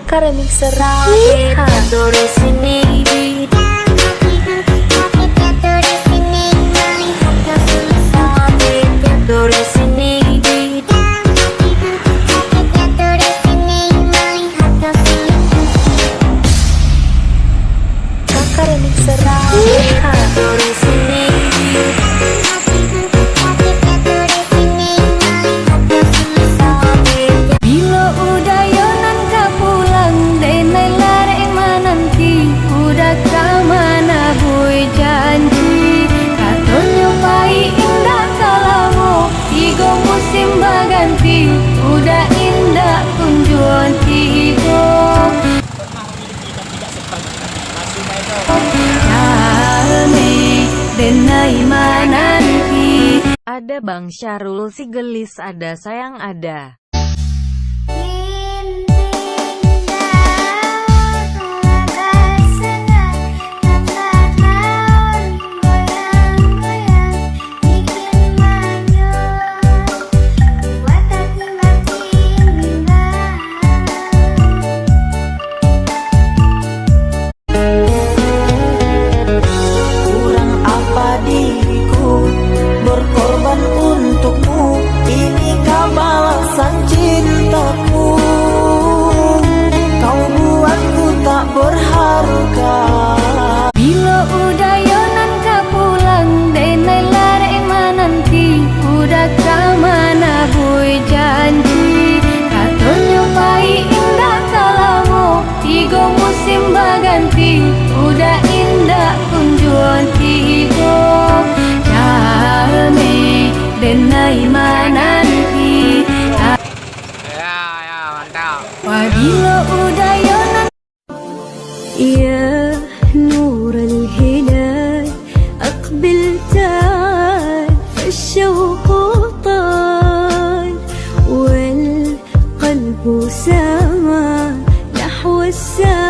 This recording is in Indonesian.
Remixer udah indah kunjungan hidup. Ada Bang Syarul si gelis, ada sayang ada. Udah indah kunjungan hidup. Jalmi denai mananti. Ya, mantap. Wabila udayonan. Ya nur al-hilal aqbil ta'al fashawq طال والقلب سما نحو السماء